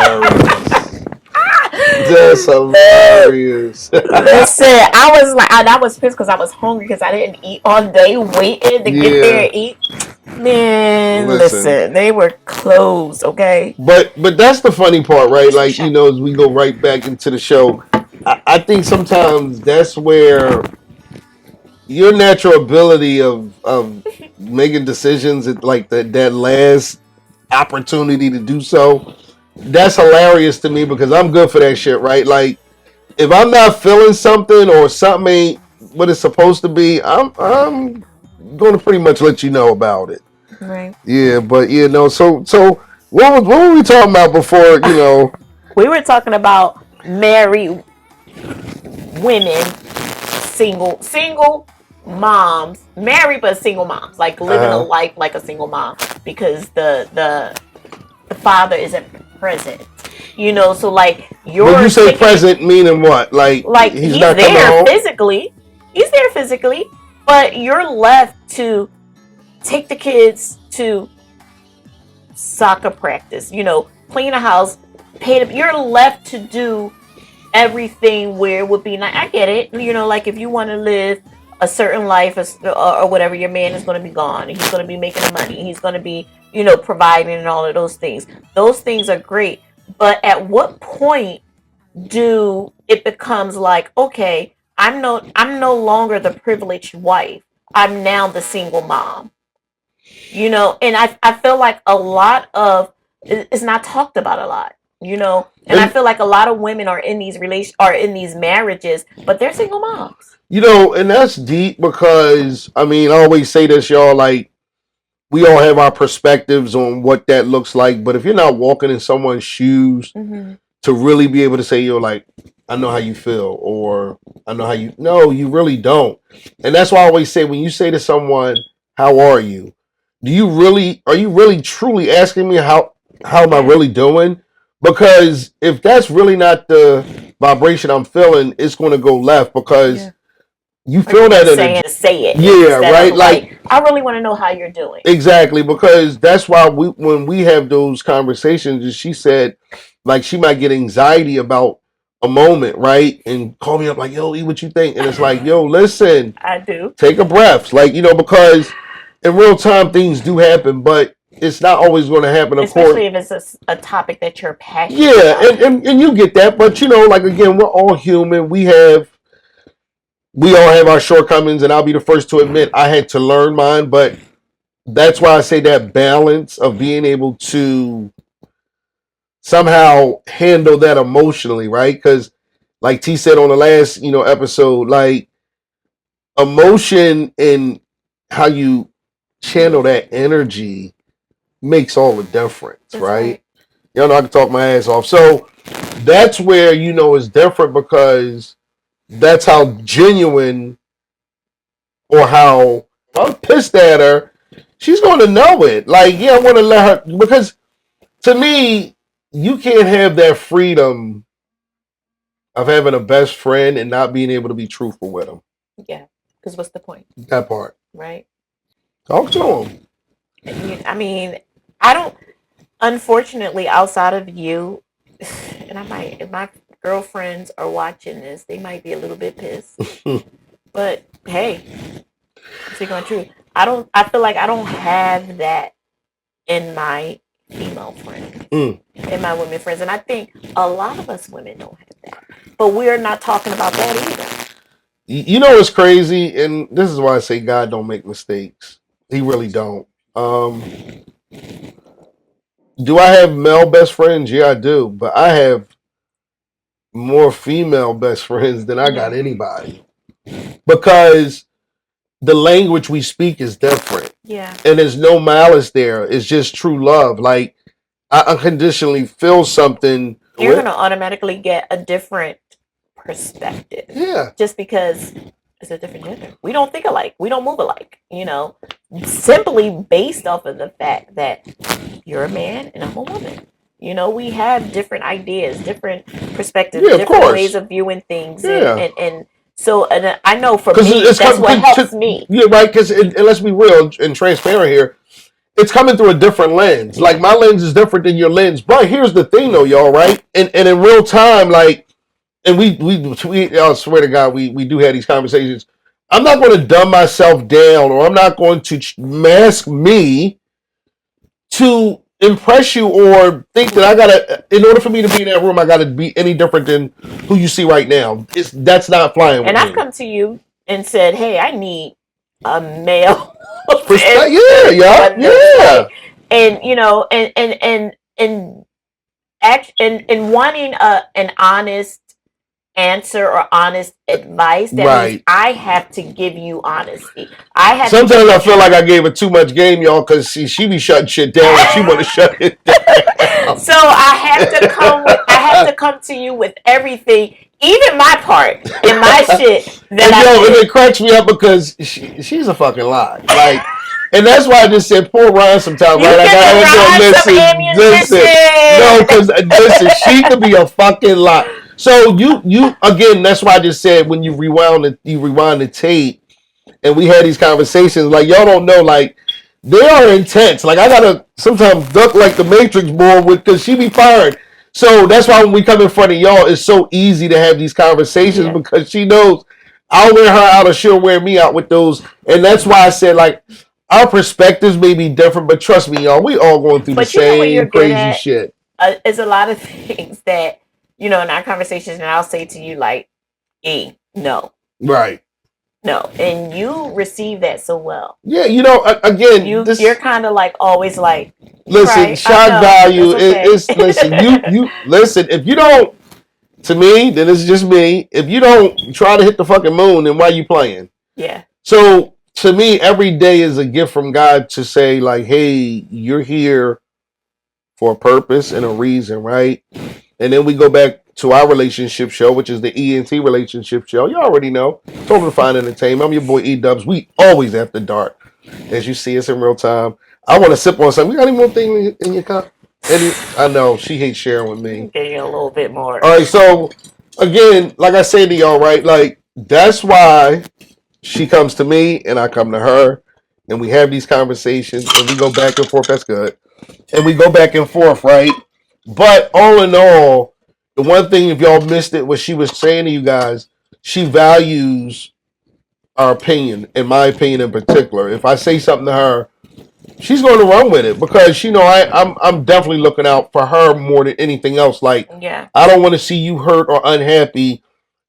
hilarious. That's hilarious. Listen, I was pissed because I was hungry because I didn't eat all day, waiting to get there Yeah. and eat. Man, Listen. listen, they were closed. Okay. But that's the funny part, right? Like, Shut. as we go right back into the show, I think sometimes that's where your natural ability of making decisions at like that last opportunity to do so, that's hilarious to me because I'm good for that shit, right? Like if I'm not feeling something or something ain't what it's supposed to be, I'm gonna pretty much let you know about it. Right. Yeah, but no, so what were we talking about before, We were talking about married women, single moms, married but single moms, like living a uh life like a single mom because the father isn't present. So like when you you're say taking present meaning what? Like like he's not coming home? he's there physically, but you're left to take the kids to soccer practice, clean a house, you're left to do everything where it would be nice. I get it. Like if you want to live a certain life or whatever, your man is going to be gone and he's going to be making the money. He's going to be, providing and all of those things. Those things are great. But at what point do it becomes like, okay, I'm no longer the privileged wife. I'm now the single mom. And I feel like a lot of it's not talked about a lot, and I And feel like a lot of women are in these marriages, but they're single moms. and that's deep because I mean, I always say this, y'all, like we all have our perspectives on what that looks like, but if you're not walking in someone's shoes Mm-hmm. to really be able to say, like, I know how you feel, or I know how you, no, you really don't. And that's why I always say, when you say to someone, how are you? Are you really truly asking me how am I Yeah. really doing? Because if that's really not the vibration I'm feeling, it's going to go left because Yeah. you Or you're feel that just saying energy. to say it Yeah, instead right. of Like like, I really want to know how you're doing. exactly, because that's why when we have those conversations, and she said, like, she might get anxiety about a moment, right, and call me up like, "Yo, E, what you think?" And it's like, "Yo, listen, I do. take a breath," like because in real time things do happen, but it's not always going to happen, of course. Especially if it's a topic that you're passionate Yeah, about. and you get that, but like again, we're all human. We all have our shortcomings, and I'll be the first to admit I had to learn mine, but that's why I say that balance of being able to somehow handle that emotionally, right? Because, like T said on the last, episode, like emotion and how you channel that energy makes all the difference, That's right? right. Y'all know I can talk my ass off. So that's where it's different because that's how genuine or how I'm pissed at her. She's going to know it. Like, yeah, I want to let her because to me, you can't have that freedom of having a best friend and not being able to be truthful with them. Yeah. Because what's the point, That part. right? Talk to them. I mean, I don't. Unfortunately, outside of you, and if my girlfriends are watching this, they might be a little bit pissed. But hey, speak on truth. I feel like I don't have that in my female friends, in my women friends, and I think a lot of us women don't have that. But we're not talking about that either. You know what's crazy, and this is why I say God don't make mistakes. He really don't. Do I have male best friends? Yeah, I do. But I have more female best friends than I got anybody because the language we speak is different. Yeah. And there's no malice there. It's just true love. Like I unconditionally feel something. You're going to automatically get a different perspective. Yeah. Just because it's a different gender. We don't think alike. We don't move alike, simply based off of the fact that you're a man and I'm a woman. We have different ideas, different perspectives, different ways of viewing things. Yeah. And so I know for me, that's what helps me. Yeah, right. Because and let's be real and transparent here. it's coming through a different lens. Like my lens is different than your lens. But here's the thing, though, y'all, right? And in real time, like, and we I swear to God, we do have these conversations. I'm not going to dumb myself down, or I'm not going to mask me to impress you or think that I gotta. In order for me to be in that room, I gotta be any different than who you see right now. That's not flying with And I've me. come to you and said, "Hey, I need a male Respect, yeah, yeah, yeah. and you know, and act and wanting an honest answer or honest advice, that means Right. I have to give you honesty. I have to Sometimes give I you feel like I truth. gave her too much game, y'all, because she be shutting shit down when she want to shut it down. So I have to come to you with everything, even my part and my shit that And I yo, and it did. cracks me up because she's a fucking lie. Like, and that's why I just said poor Ryan sometimes, You right? I giving gotta go Ryan some listen. No, ammunition. because listen, she could be a fucking lie. So you again, that's why I just said when you rewind the tape and we had these conversations, like y'all don't know, like they are intense. Like I gotta sometimes duck like the Matrix more with because she be firing. So that's why when we come in front of y'all, it's so easy to have these conversations Yeah. because she knows I'll wear her out or she'll wear me out with those. And that's why I said like our perspectives may be different, but trust me, y'all, we all going through the But you know what you're same good crazy at? shit. Is a lot of things that, in our conversations, and I'll say to you, like, no, Right. no. And you receive that so well. Yeah, again, You're kind of like always like, you're listen, right. I shock know. value That's okay. is listen, you listen, if you don't to me, then it's just me. If you don't try to hit the fucking moon, then why are you playing? Yeah. So to me, every day is a gift from God to say, like, hey, you're here for a purpose and a reason, right? And then we go back to our relationship show, which is the ENT relationship show. You already know. Total Fine Entertainment. I'm your boy E Dubs. We always after dark. As you see us in real time. I want to sip on something. You got any more thing in your cup? I know she hates sharing with me. Getting a little bit more. All right, so again, like I say to y'all, right? Like that's why she comes to me and I come to her, and we have these conversations and we go back and forth. That's good, and we go back and forth, right? But all in all, the one thing if y'all missed it, what she was saying to you guys, she values our opinion, in my opinion in particular. If I say something to her, she's going to run with it because I'm definitely looking out for her more than anything else. Like Yeah. I don't want to see you hurt or unhappy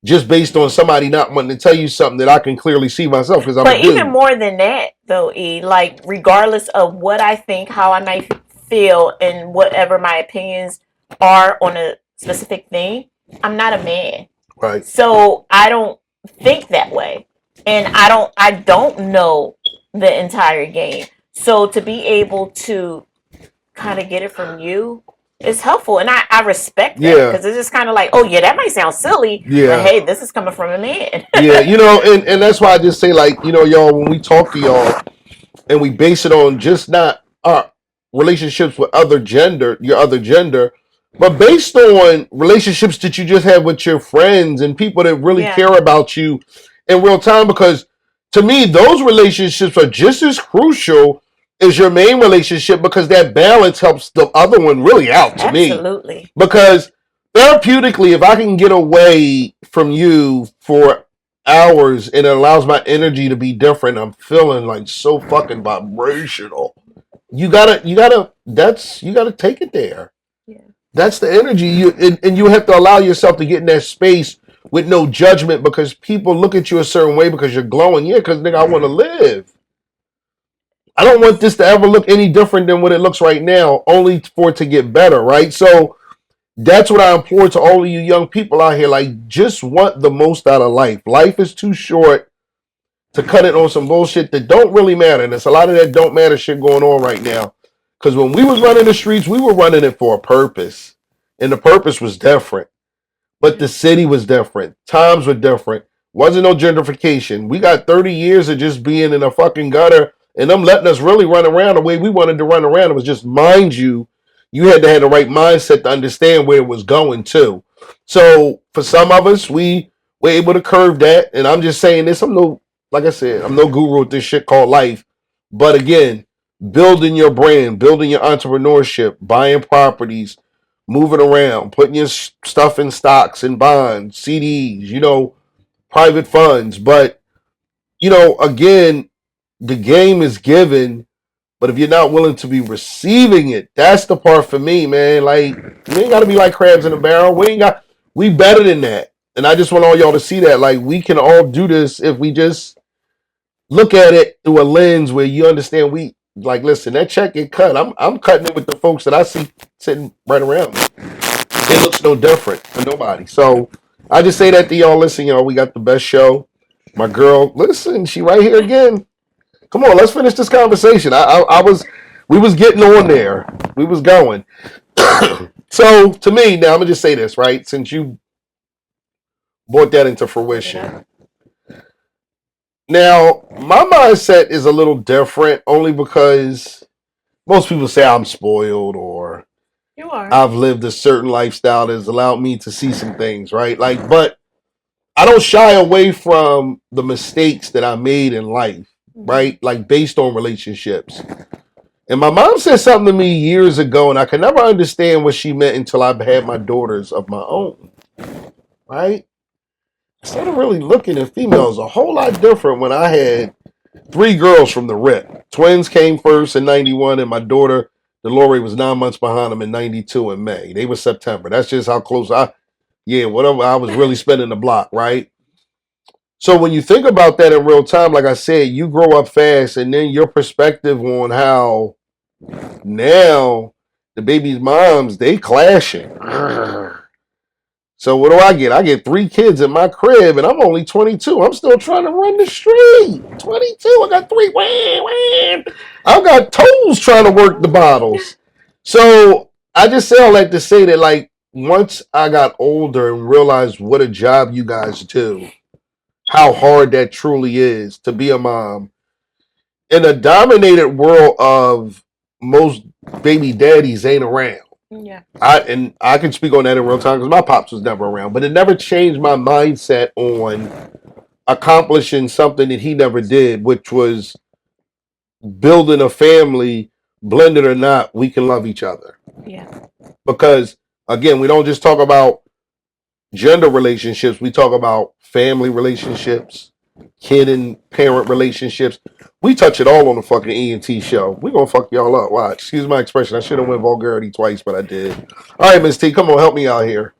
just based on somebody not wanting to tell you something that I can clearly see myself because I'm a But even dude. more than that, though, like regardless of what I think, how I might feel, and whatever my opinions are on a specific thing, I'm not a man, Right. so I don't think that way, and I don't know the entire game. So to be able to kind of get it from you is helpful, and I respect that Yeah. because it's just kind of like, oh yeah, that might sound silly, but Yeah. hey, this is coming from a man. Yeah. And that's why I just say like, y'all, when we talk to y'all and we base it on just not our relationships with your other gender, but based on relationships that you just have with your friends and people that really Yeah. care about you in real time. Because to me, those relationships are just as crucial as your main relationship because that balance helps the other one really out to me. Absolutely. Because therapeutically, if I can get away from you for hours and it allows my energy to be different, I'm feeling like so fucking vibrational. You gotta take it there. Yeah. That's the energy and you have to allow yourself to get in that space with no judgment because people look at you a certain way because you're glowing. Yeah, because nigga, I want to live. I don't want this to ever look any different than what it looks right now, only for it to get better, right? So that's what I implore to all of you young people out here. Like, just want the most out of life. Life is too short to cut it on some bullshit that don't really matter. And there's a lot of that don't matter shit going on right now. Because when we was running the streets, we were running it for a purpose. And the purpose was different. But the city was different. Times were different. Wasn't no gentrification. We got 30 years of just being in a fucking gutter and them letting us really run around the way we wanted to run around. It was just, mind you, you had to have the right mindset to understand where it was going to. So for some of us, we were able to curve that. And I'm just saying this. Like I said, I'm no guru with this shit called life. But again, building your brand, building your entrepreneurship, buying properties, moving around, putting your stuff in stocks and bonds, CDs, private funds. But, again, the game is given, but if you're not willing to be receiving it, that's the part for me, man. Like, we ain't got to be like crabs in a barrel. We better than that. And I just want all y'all to see that. Like, we can all do this if we just look at it through a lens where you understand like, listen, that check get cut. I'm cutting it with the folks that I see sitting right around me. It looks no different for nobody. So I just say that to y'all. Listen, y'all, we got the best show. My girl, listen, she right here again. Come on, let's finish this conversation. We was getting on there. We was going. So to me, now I'm gonna just say this, right? Since you brought that into fruition. Now, my mindset is a little different only because most people say I'm spoiled or You are. I've lived a certain lifestyle that has allowed me to see some things, right? Like, but I don't shy away from the mistakes that I made in life, right? Like based on relationships. And my mom said something to me years ago, and I could never understand what she meant until I had my daughters of my own, right? I started really looking at females a whole lot different when I had three girls from the rip. Twins came first in 91, and my daughter, Delore, was 9 months behind them in 92 in May. They were September. That's just how close whatever, I was really spending the block, right? So when you think about that in real time, like I said, you grow up fast, and then your perspective on how now the baby's moms, they clashing. So what do I get? I get three kids in my crib, and I'm only 22. I'm still trying to run the street. 22. I got three. I've got toes trying to work the bottles. So I just say all that to say that, like, once I got older and realized what a job you guys do, how hard that truly is to be a mom in a dominated world of most baby daddies ain't around. Yeah. I can speak on that in real time because my pops was never around, but it never changed my mindset on accomplishing something that he never did, which was building a family. Blended or not, we can love each other. Yeah. Because again, we don't just talk about gender relationships; we talk about family relationships, kid and parent relationships. We touch it all on the fucking ENT show. We gonna fuck y'all up. Watch. Excuse my expression. I should have went vulgarity twice, but I did. All right, Miss T, come on, help me out here.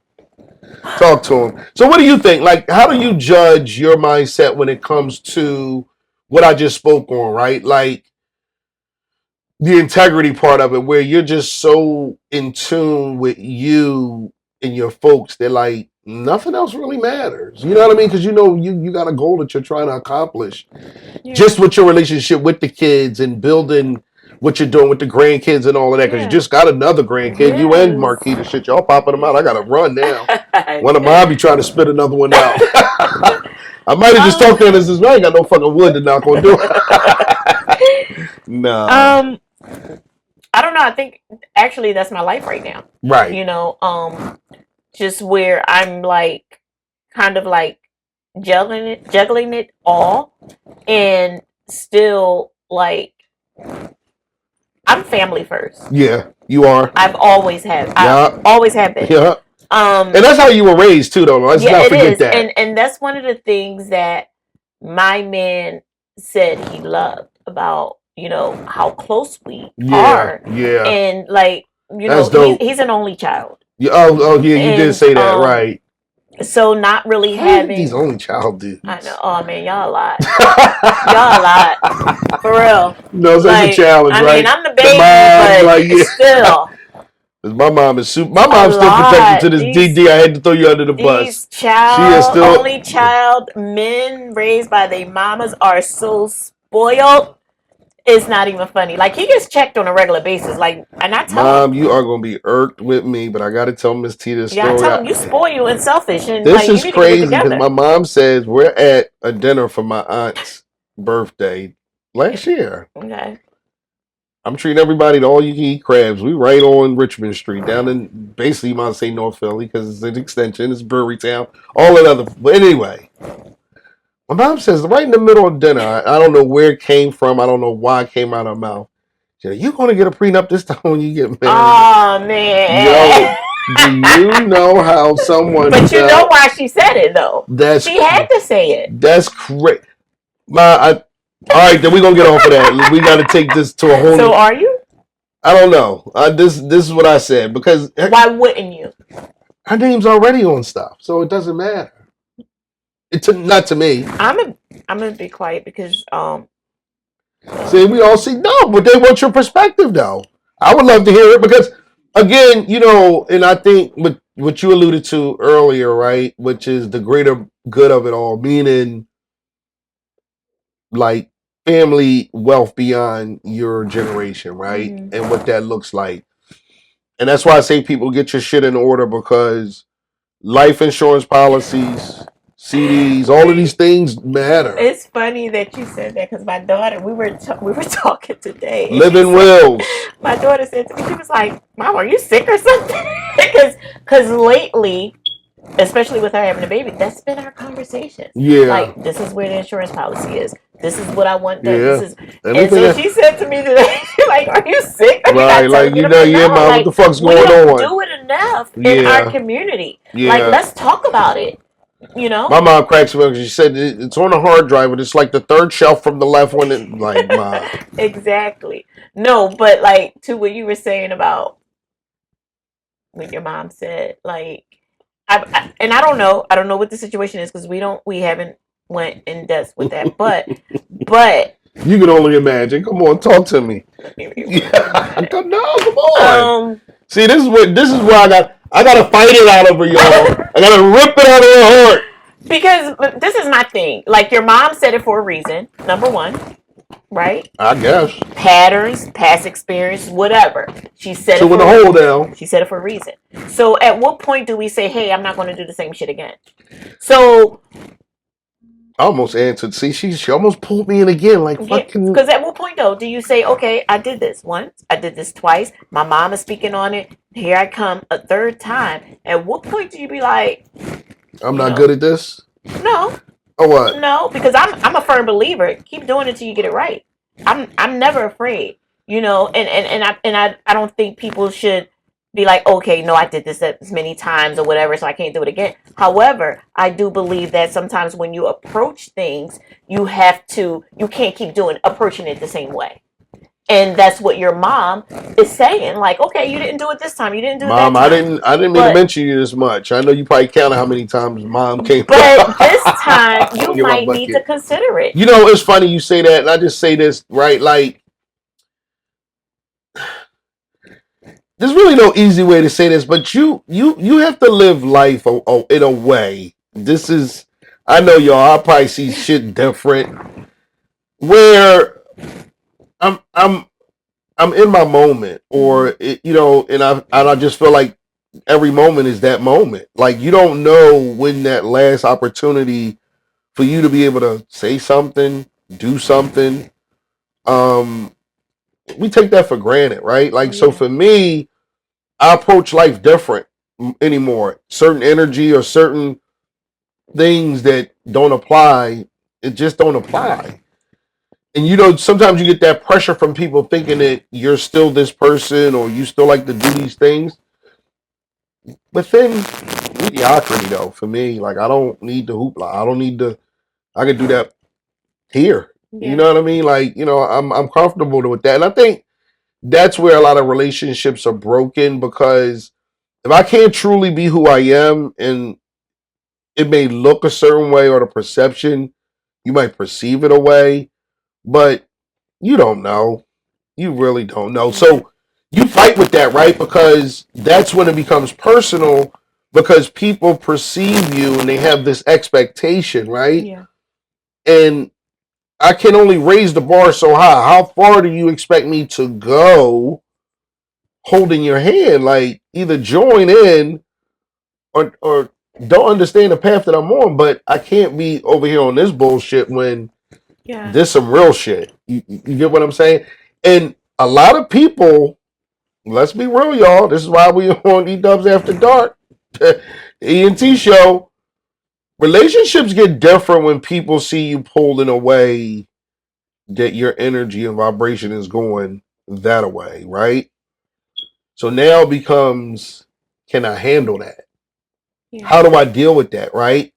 Talk to him. So, what do you think? Like, how do you judge your mindset when it comes to what I just spoke on? Right, like the integrity part of it, where you're just so in tune with you and your folks that like nothing else really matters. You know what I mean? Because you got a goal that you're trying to accomplish. Yeah. Just with your relationship with the kids and building what you're doing with the grandkids and all of that. Because you just got another grandkid. You and Marquita, shit, y'all popping them out. I gotta run now. One of mine be trying to spit another one out. I might have just talked to her and says, I ain't got no fucking wood to knock on door. No. I don't know. I think actually that's my life right now. Right. Just where I'm like kind of like juggling it all and still like I'm family first. Yeah, you are. I've always had. I've always have been. Yeah. And that's how you were raised too, though. Let's not forget that. And that's one of the things that my man said he loved about how close we are. Yeah. And like he's an only child. Yeah. Oh yeah, you did say that, right? So not really having these only child dudes. I know. Oh man, y'all a lot. Y'all a lot. For real. No, that's a challenge, right? I mean, I'm the baby, but still. My mom is super. My mom's still protected to this DD. I had to throw you under the bus. She is still only child. Men raised by their mamas are so spoiled. It's not even funny. Like he gets checked on a regular basis. Like, and I tell Mom, you are gonna be irked with me, but I got to tell Miss T this story. I tell him you spoil and selfish, and this like, is crazy because my mom says we're at a dinner for my aunt's birthday last year. Okay. I'm treating everybody to all you can eat crabs. We right on Richmond Street, down in basically you might say North Philly because it's an extension, it's brewery town, all that other. But anyway, my mom says right in the middle of dinner, I don't know where it came from, I don't know why it came out of her mouth. She said, you going to get a prenup this time when you get married? Oh man. Yo, do you know how someone But you know felt? why she said it though. That's She had to say it. that's crazy. All right, then we're gonna get off of that. We got to take this to a whole So new. are you? I don't know. This is what I said because Why wouldn't you? her name's already on stuff, so it doesn't matter. Not to me. I'm gonna be quiet because See, we all see no, but they want your perspective though. I would love to hear it because, again, and I think what you alluded to earlier, right, which is the greater good of it all, meaning like family wealth beyond your generation, right, and what that looks like. And that's why I say people get your shit in order because life insurance policies, CDs, all of these things matter. it's funny that you said that because my daughter, we were talking today, and Living wills. my daughter said to me, she was like, "Mom, are you sick or something?" Because lately, especially with her having a baby, that's been our conversation. Yeah. Like, this is where the insurance policy is. This is what I want done. Yeah. This is, and so she said to me today, she's like, "Are you sick? Are you Right, not like telling me?" I'm like, yeah, no, mom, like, what the fuck's we going don't on? do it enough in Yeah. our community. Yeah. Like, let's talk about it. You know, My mom cracks me up. She said it's on a hard drive, but it's like the third shelf from the left one. And like, mom. exactly. No, but like to what you were saying about when your mom said, like, and I don't know what the situation is because we haven't went in depth with that, but you can only imagine. Come on, talk to me. Yeah. Come on. See, this is where I gotta fight it out of her, y'all. I gotta rip it out of her heart. Because this is my thing. Like your mom said it for a reason. Number one, right? I guess. Patterns, past experience, whatever. She said it for a hold down. She said it for a reason. So at what point do we say, "Hey, I'm not going to do the same shit again"? So I almost answered. See, she almost pulled me in again. Like fucking. Because at what point though do you say, "Okay, I did this once, I did this twice, my mom is speaking on it, here I come a third time"? At what point do you be like, I'm not good at this? No. Or what? No, because I'm a firm believer. Keep doing it till you get it right. I'm never afraid, I don't think people should be like, okay, no, I did this as many times or whatever, so I can't do it again. However, I do believe that sometimes when you approach things, you can't keep approaching it the same way. And that's what your mom is saying. Like, okay, you didn't do it this time. You didn't do it that time. Mom, I didn't mean to mention you this much. I know you probably counted how many times mom came. But this time, you might need to consider it. It's funny you say that, and I just say this, right? Like, there's really no easy way to say this, but you have to live life in a way. This is, I know y'all. I probably see shit different. Where I'm in my moment, or and I just feel like every moment is that moment. Like you don't know when that last opportunity for you to be able to say something, do something. We take that for granted, right? Like so for me, I approach life different anymore. Certain energy or certain things that don't apply, it just don't apply. And sometimes you get that pressure from people thinking that you're still this person or you still like to do these things. But then mediocrity though, for me, like I don't need the hoopla. I don't need the I can do that here. Yeah. You know what I mean? Like, I'm comfortable with that. And I think that's where a lot of relationships are broken because if I can't truly be who I am and it may look a certain way or the perception, you might perceive it a way, but you don't know. You really don't know. So you fight with that, right? Because that's when it becomes personal because people perceive you and they have this expectation, right? Yeah. And I can only raise the bar so high. How far do you expect me to go holding your hand? Like either join in or don't understand the path that I'm on, but I can't be over here on this bullshit when this some real shit. You get what I'm saying? And a lot of people, let's be real, y'all. This is why we on E-Dubs After Dark, the ENT show. Relationships get different when people see you pulled in a way that your energy and vibration is going that away, right? So now it becomes, can I handle that? Yeah. How do I deal with that, right?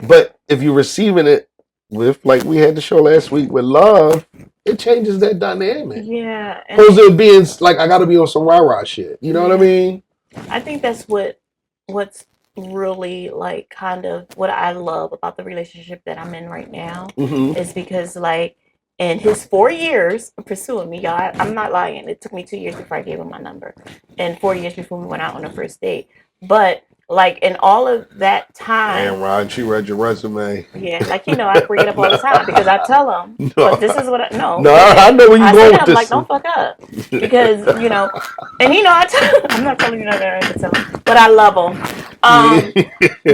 But if you're receiving it with, like we had the show last week, with love, it changes that dynamic. Yeah. Opposed to it being like, I got to be on some rah rah shit. You know what I mean? I think that's what's really like kind of what I love about the relationship that I'm in right now is because like in his 4 years of pursuing me, y'all, I'm not lying. It took me 2 years before I gave him my number, and 4 years before we went out on the first date. But like in all of that time, and Ron, she read your resume. yeah, like I bring it up all the time because I tell him, but this is what I know. No, I know where you're going with I'm this. like, don't fuck up, because and I'm not telling you nothing I can tell him, but I love him.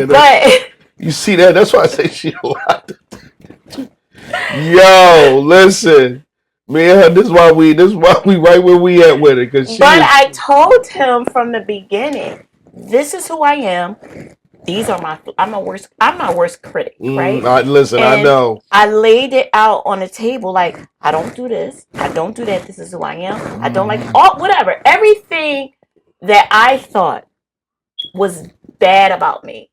But you see that? That's why I say she a lot. Yo, listen, man, this is why we right where we at with it. But I told him from the beginning, this is who I am. These are I'm my worst critic, right? Listen, and I know. I laid it out on the table like, I don't do this, I don't do that, this is who I am. I don't like whatever. Everything that I thought was bad about me,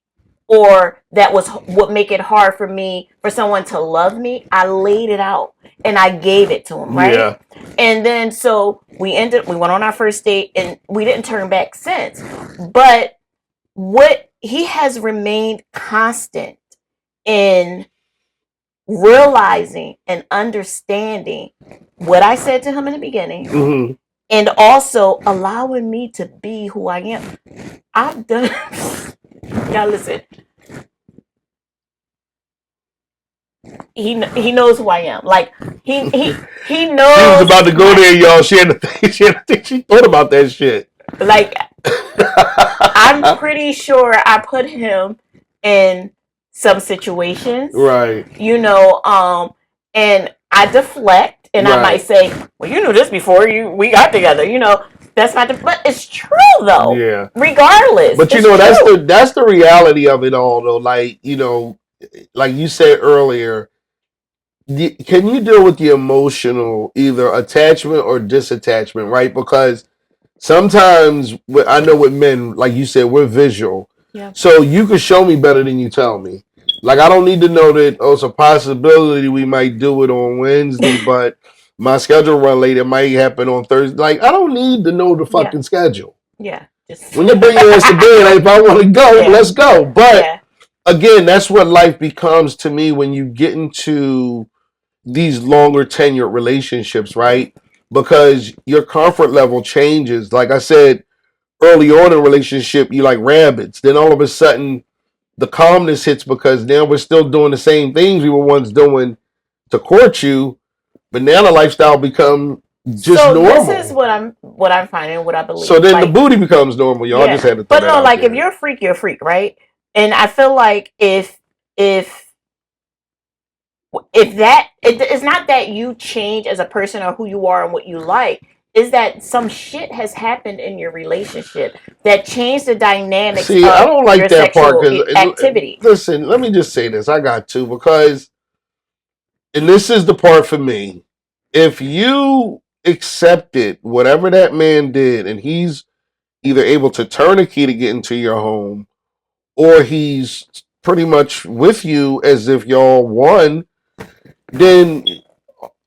or that would make it hard for someone to love me, I laid it out and I gave it to him, right? Yeah. And then so we went on our first date and we didn't turn back since. But what he has remained constant in realizing and understanding what I said to him in the beginning, and also allowing me to be who I am. I've done. Y'all listen. He knows who I am. Like he knows. She was about to go there, y'all. She had to think. She thought about that shit. Like I'm pretty sure I put him in some situations, right? And I deflect, and I might say, "Well, you knew this before we got together." That's not but it's true though. Yeah. Regardless. But that's the reality of it all though. Like, like you said earlier, can you deal with the emotional either attachment or disattachment, right? Because sometimes I know with men, like you said, we're visual. Yeah. So you can show me better than you tell me. Like, I don't need to know that, it's a possibility we might do it on Wednesday, but my schedule run late. It might happen on Thursday. Like, I don't need to know the fucking schedule. Yeah. When you bring your ass to bed, if I want to go, let's go. But again, that's what life becomes to me when you get into these longer tenured relationships, right? Because your comfort level changes. Like I said, early on in a relationship, you like rabbits. Then all of a sudden, the calmness hits because now we're still doing the same things we were once doing to court you, but now the lifestyle become just normal. This is what I'm finding, what I believe. So then the booty becomes normal. Y'all just had to. But no, like if you're a freak, right? And I feel like if that it's not that you change as a person or who you are and what you like, is that some shit has happened in your relationship that changed the dynamics. See, I don't like that part because activity. Listen, let me just say this. I got to, because, and this is the part for me. If you accepted whatever that man did, and he's either able to turn a key to get into your home, or he's pretty much with you as if y'all won, then,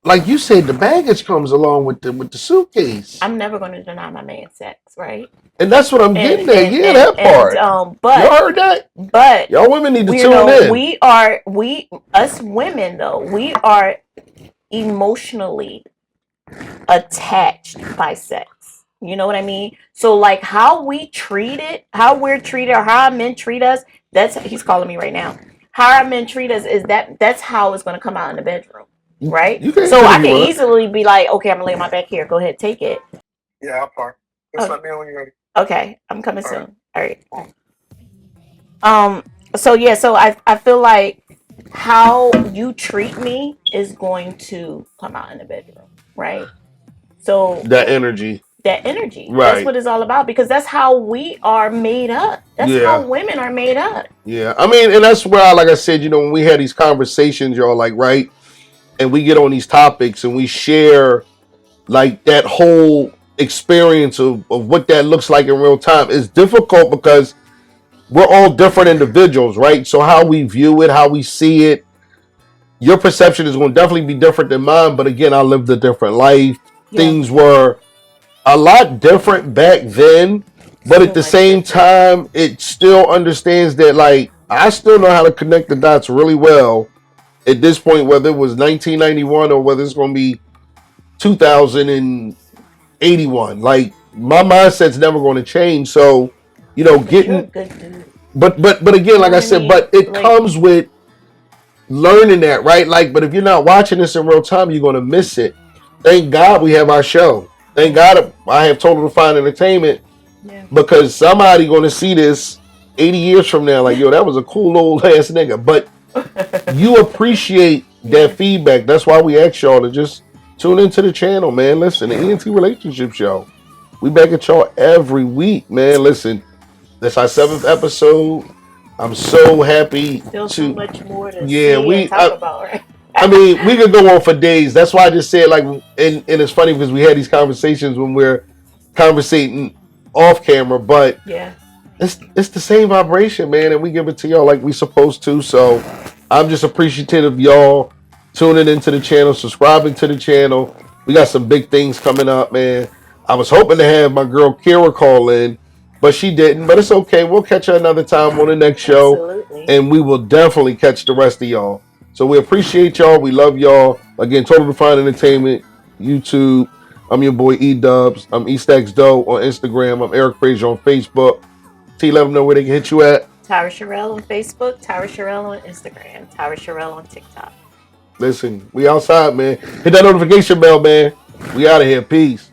like you said, the baggage comes along with the suitcase. I'm never going to deny my man sex, right? And that's what I'm getting at. That part. But y'all heard that? But y'all women need to tune in. Us women though, we are emotionally attached by sex. You know what I mean? So like how we're treated, or how our men treat us, he's calling me right now. How our men treat us that's how it's going to come out in the bedroom, right? So I can easily be like, okay, I'm gonna lay my back here. Go ahead, take it. Yeah, I'll park. Just let me know when you're ready. Okay, I'm coming soon. All right. So yeah, so I feel like how you treat me is going to come out in the bedroom, right? So that energy. Right. That's what it's all about, because that's how we are made up. That's how women are made up. Yeah. I mean, and that's why, like I said, when we had these conversations, y'all, like, right? And we get on these topics and we share like that whole experience of what that looks like in real time is difficult because we're all different individuals, right? So how we view it, how we see it, your perception is going to definitely be different than mine. But again, I lived a different life. Yeah. Things were a lot different back then, but So at the much same different. time, it still understands that, like, I still know how to connect the dots really well at this point, whether it was 1991 or whether it's going to be 2081. Like, my mindset's never going to change. So, But you're a getting, good dude. but again, You know like I what I said, mean? but it Like, comes with learning that, right? Like, but if you're not watching this in real time, you're going to miss it. Thank God we have our show. Thank God I have Total Defined Entertainment yeah. because somebody going to see this 80 years from now, like, yo, that was a cool old ass nigga. But you appreciate Yeah. that feedback. That's why we ask y'all to just tune into the channel, man. Listen, the ENT Relationship Show. We back at y'all every week, man. Listen, that's our 7th episode. I'm so happy Still so to, much more to yeah, see and talk about, right? I mean, we could go on for days. That's why I just said, like, and it's funny because we had these conversations when we're conversating off camera, but Yeah. it's the same vibration, man, and we give it to y'all like we supposed to. So I'm just appreciative of y'all tuning into the channel, subscribing to the channel. We got some big things coming up, man. I was hoping to have my girl Kira call in, but she didn't. But it's okay. We'll catch her another time on the next show, Absolutely. and we will definitely catch the rest of y'all. So we appreciate y'all. We love y'all. Again, Total Defined Entertainment, YouTube. I'm your boy E Dubs. I'm Eastx Doe on Instagram. I'm Eric Frazier on Facebook. Let them know where they can hit you at. Tyra Sherelle on Facebook, Tyra Sherelle on Instagram, Tyra Sherelle on TikTok. Listen, we outside, man. Hit that notification bell, man. We out of here. Peace.